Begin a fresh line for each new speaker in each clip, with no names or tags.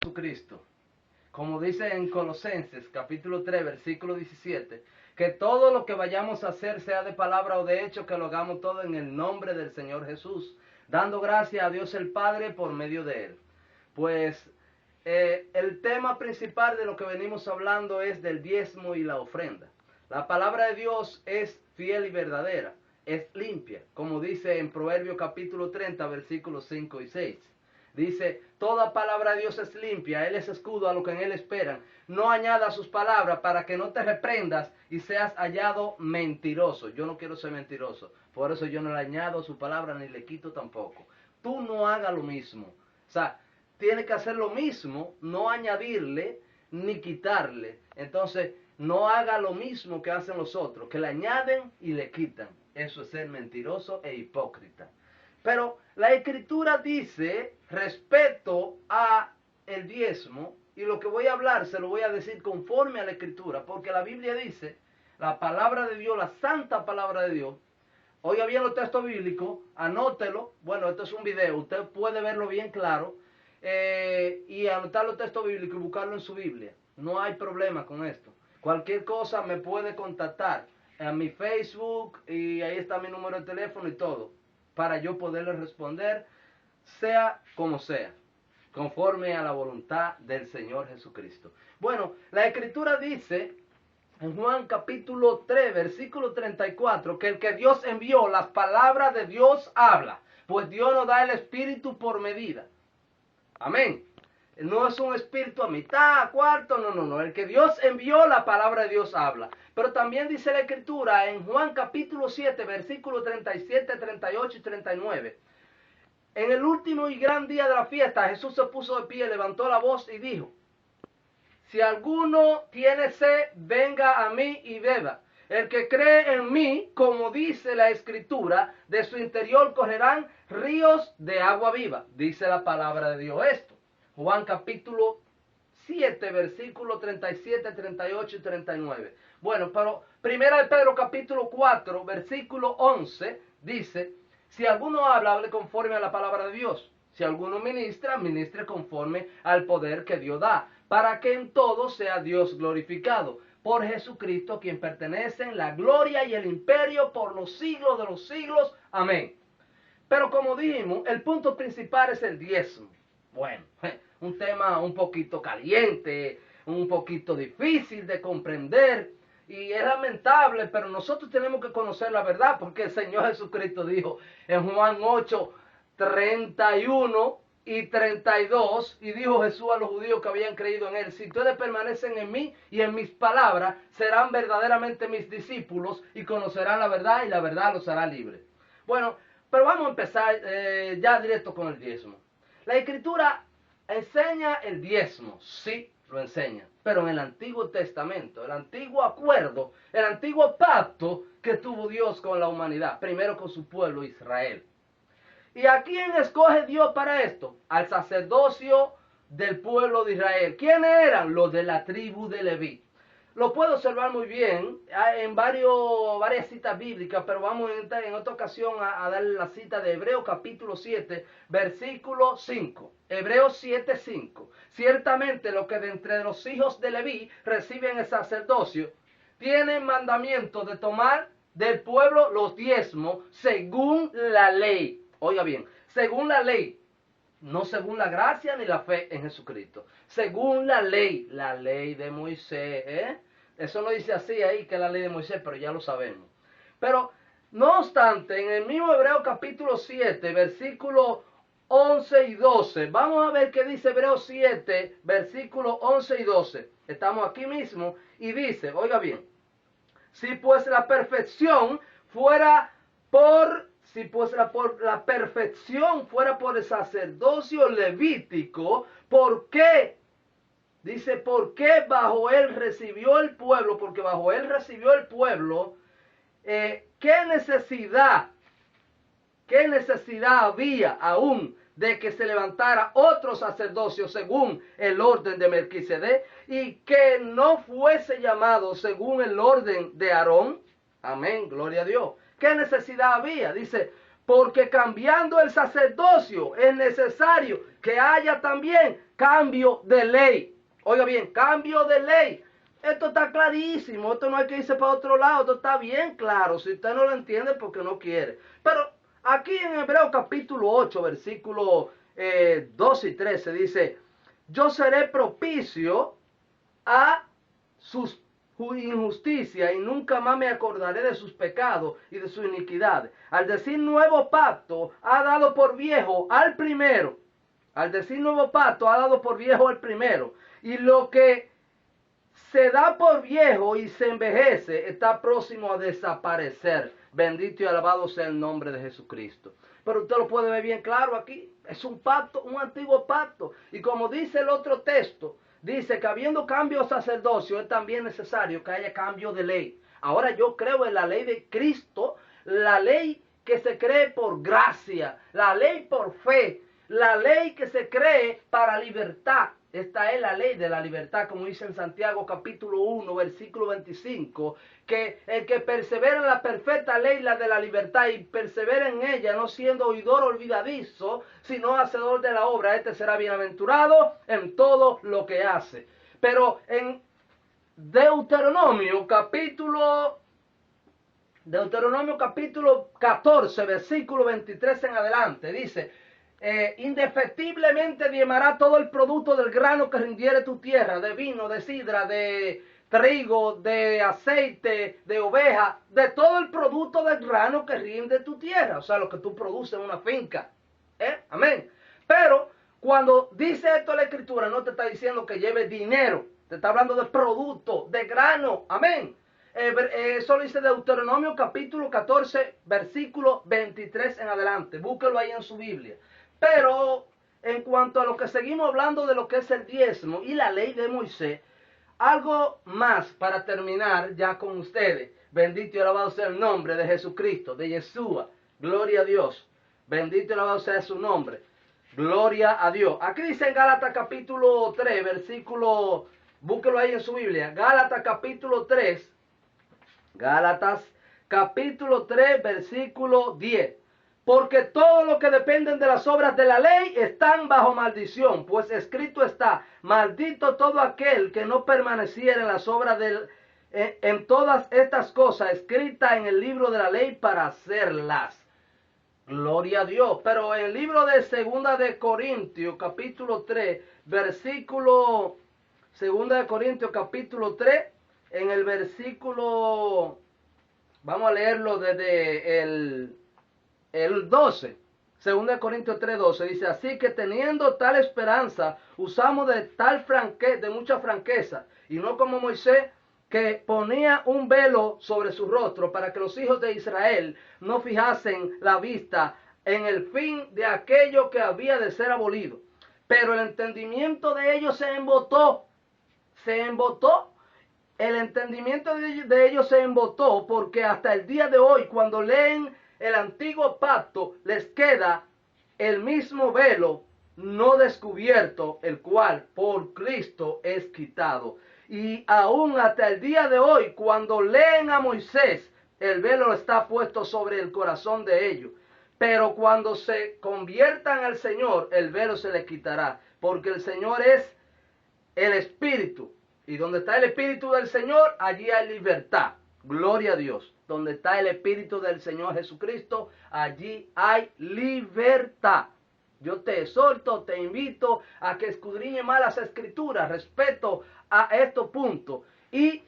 Jesucristo, como dice en Colosenses capítulo 3 versículo 17, que todo lo que vayamos a hacer, sea de palabra o de hecho, que lo hagamos todo en el nombre del Señor Jesús, dando gracias a Dios el Padre por medio de Él. Pues el tema principal de lo que venimos hablando es del diezmo y la ofrenda. La palabra de Dios es fiel y verdadera, es limpia, como dice en Proverbios capítulo 30 versículos 5 y 6. Dice, toda palabra de Dios es limpia, Él es escudo a lo que en Él esperan. No añada sus palabras para que no te reprendas y seas hallado mentiroso. Yo no quiero ser mentiroso, por eso yo no le añado su palabra ni le quito tampoco. Tú no hagas lo mismo. O sea, tiene que hacer lo mismo, no añadirle ni quitarle. Entonces, no haga lo mismo que hacen los otros, que le añaden y le quitan. Eso es ser mentiroso e hipócrita. Pero la Escritura dice respecto a el diezmo, y lo que voy a hablar se lo voy a decir conforme a la Escritura, porque la Biblia dice, la palabra de Dios, la santa palabra de Dios. Oiga bien los textos bíblicos, anótelo. Bueno, esto es un video, usted puede verlo bien claro, y anotar los textos bíblicos y buscarlo en su Biblia. No hay problema con esto. Cualquier cosa me puede contactar en mi Facebook, y ahí está mi número de teléfono y todo, para yo poderle responder, sea como sea, conforme a la voluntad del Señor Jesucristo. Bueno, la Escritura dice en Juan capítulo 3, versículo 34, que el que Dios envió, las palabras de Dios habla, pues Dios nos da el Espíritu por medida. Amén. No es un espíritu a mitad, a cuarto, no. El que Dios envió, la palabra de Dios habla. Pero también dice la Escritura en Juan capítulo 7, versículos 37, 38 y 39. En el último y gran día de la fiesta, Jesús se puso de pie, levantó la voz y dijo, si alguno tiene sed, venga a mí y beba. El que cree en mí, como dice la Escritura, de su interior correrán ríos de agua viva. Dice la palabra de Dios esto. Juan capítulo 7, versículos 37, 38 y 39. Bueno, pero primera de Pedro capítulo 4, versículo 11, dice, si alguno habla, hable conforme a la palabra de Dios. Si alguno ministra, ministre conforme al poder que Dios da, para que en todo sea Dios glorificado. Por Jesucristo, quien pertenece en la gloria y el imperio por los siglos de los siglos. Amén. Pero como dijimos, el punto principal es el diezmo. Bueno, un tema un poquito caliente, un poquito difícil de comprender, y es lamentable, pero nosotros tenemos que conocer la verdad, porque el Señor Jesucristo dijo en Juan 8, 31 y 32, y dijo Jesús a los judíos que habían creído en Él, si ustedes permanecen en mí y en mis palabras, serán verdaderamente mis discípulos y conocerán la verdad, y la verdad los hará libres. Bueno, pero vamos a empezar ya directo con el diezmo. La Escritura enseña el diezmo, sí, lo enseña, pero en el Antiguo Testamento, el antiguo acuerdo, el antiguo pacto que tuvo Dios con la humanidad, primero con su pueblo Israel. ¿Y a quién escoge Dios para esto? Al sacerdocio del pueblo de Israel. ¿Quiénes eran? Los de la tribu de Leví. Lo puedo observar muy bien en varias citas bíblicas, pero vamos en otra ocasión a darle la cita de Hebreos capítulo 7, versículo 5. Hebreos 7, 5. Ciertamente los que de entre los hijos de Leví reciben el sacerdocio, tienen mandamiento de tomar del pueblo los diezmos según la ley. Oiga bien, según la ley. No según la gracia ni la fe en Jesucristo. Según la ley de Moisés. Eso no dice así ahí que es la ley de Moisés, pero ya lo sabemos. Pero, no obstante, en el mismo Hebreo capítulo 7, versículos 11 y 12, vamos a ver qué dice Hebreo 7, versículos 11 y 12. Estamos aquí mismo y dice, oiga bien, si pues la perfección fuera por la perfección fuera por el sacerdocio levítico, ¿por qué? Dice, ¿por qué bajo él recibió el pueblo? Porque bajo él recibió el pueblo, ¿qué necesidad había aún de que se levantara otro sacerdocio según el orden de Melquisedec y que no fuese llamado según el orden de Aarón? Amén, gloria a Dios. ¿Qué necesidad había? Dice, porque cambiando el sacerdocio es necesario que haya también cambio de ley. Oiga bien, cambio de ley. Esto está clarísimo, esto no hay que irse para otro lado, esto está bien claro. Si usted no lo entiende, porque no quiere. Pero aquí en Hebreos capítulo 8, versículos 12 y 13 dice, yo seré propicio a sus injusticia y nunca más me acordaré de sus pecados y de su iniquidad. Al decir nuevo pacto, ha dado por viejo al primero. Al decir nuevo pacto, ha dado por viejo al primero. Y lo que se da por viejo y se envejece está próximo a desaparecer. Bendito y alabado sea el nombre de Jesucristo. Pero usted lo puede ver bien claro aquí. Es un pacto, un antiguo pacto. Y como dice el otro texto, dice que habiendo cambio sacerdocio es también necesario que haya cambio de ley. Ahora yo creo en la ley de Cristo, la ley que se cree por gracia, la ley por fe, la ley que se cree para libertad. Esta es la ley de la libertad, como dice en Santiago capítulo 1, versículo 25, que el que persevera en la perfecta ley, la de la libertad, y persevera en ella, no siendo oidor olvidadizo, sino hacedor de la obra, este será bienaventurado en todo lo que hace. Pero en Deuteronomio capítulo 14, versículo 23 en adelante, dice, indefectiblemente diezmará todo el producto del grano que rindiere tu tierra, de vino, de sidra, de trigo, de aceite, de oveja, de todo el producto del grano que rinde tu tierra, o sea, lo que tú produces en una finca. Amén. Pero cuando dice esto la Escritura, no te está diciendo que lleve dinero, te está hablando de producto, de grano. Amén. Eso lo dice Deuteronomio capítulo 14, versículo 23 en adelante. Búsquelo ahí en su Biblia. Pero en cuanto a lo que seguimos hablando de lo que es el diezmo y la ley de Moisés, algo más para terminar ya con ustedes. Bendito y alabado sea el nombre de Jesucristo, de Yeshua. Gloria a Dios. Bendito y alabado sea su nombre. Gloria a Dios. Aquí dice en Gálatas capítulo 3, versículo, búsquelo ahí en su Biblia. Gálatas capítulo 3, Gálatas capítulo 3, versículo 10. Porque todos los que dependen de las obras de la ley están bajo maldición, pues escrito está, maldito todo aquel que no permaneciera en las obras en todas estas cosas escritas en el libro de la ley para hacerlas. Gloria a Dios. Pero en el libro de Segunda de Corintios, capítulo 3, versículo, Segunda de Corintios, capítulo 3, en el versículo, vamos a leerlo desde el 12, 2 Corintios 3:12, dice, así que teniendo tal esperanza, usamos de mucha franqueza, y no como Moisés, que ponía un velo sobre su rostro para que los hijos de Israel no fijasen la vista en el fin de aquello que había de ser abolido. Pero el entendimiento de ellos se embotó, el entendimiento de ellos se embotó, porque hasta el día de hoy, cuando leen el antiguo pacto, les queda el mismo velo no descubierto, el cual por Cristo es quitado. Y aún hasta el día de hoy, cuando leen a Moisés, el velo está puesto sobre el corazón de ellos. Pero cuando se conviertan al Señor, el velo se les quitará, porque el Señor es el Espíritu. Y donde está el Espíritu del Señor, allí hay libertad. Gloria a Dios. Donde está el Espíritu del Señor Jesucristo, allí hay libertad. Yo te exhorto, te invito a que escudriñe más las Escrituras respecto a estos puntos. Y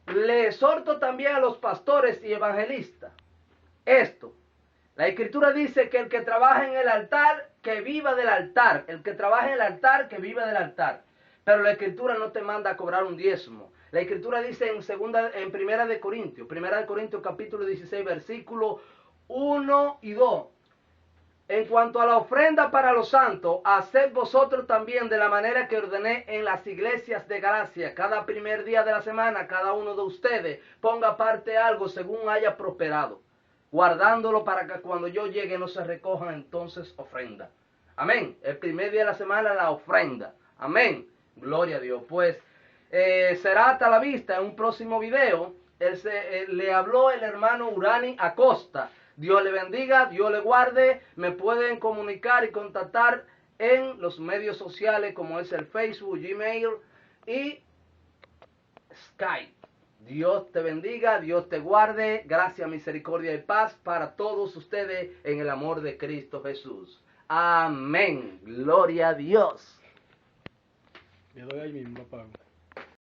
le exhorto también a los pastores y evangelistas. Esto. La Escritura dice que el que trabaja en el altar, que viva del altar. El que trabaja en el altar, que viva del altar. Pero la Escritura no te manda a cobrar un diezmo. La Escritura dice en Primera de Corintios capítulo 16, versículo 1 y 2. En cuanto a la ofrenda para los santos, haced vosotros también de la manera que ordené en las iglesias de Galacia. Cada primer día de la semana, cada uno de ustedes ponga aparte algo según haya prosperado, guardándolo para que cuando yo llegue no se recojan entonces ofrenda. Amén. El primer día de la semana la ofrenda. Amén. Gloria a Dios. Pues será hasta la vista en un próximo video. Le habló el hermano Urani Acosta Dios le bendiga, Dios le guarde. Me pueden comunicar y contactar en los medios sociales como es el Facebook, Gmail y Skype. Dios te bendiga, Dios te guarde. Gracias, misericordia y paz para todos ustedes en el amor de Cristo Jesús. Amén. Gloria a Dios.
Le doy ahí mismo, lo apago.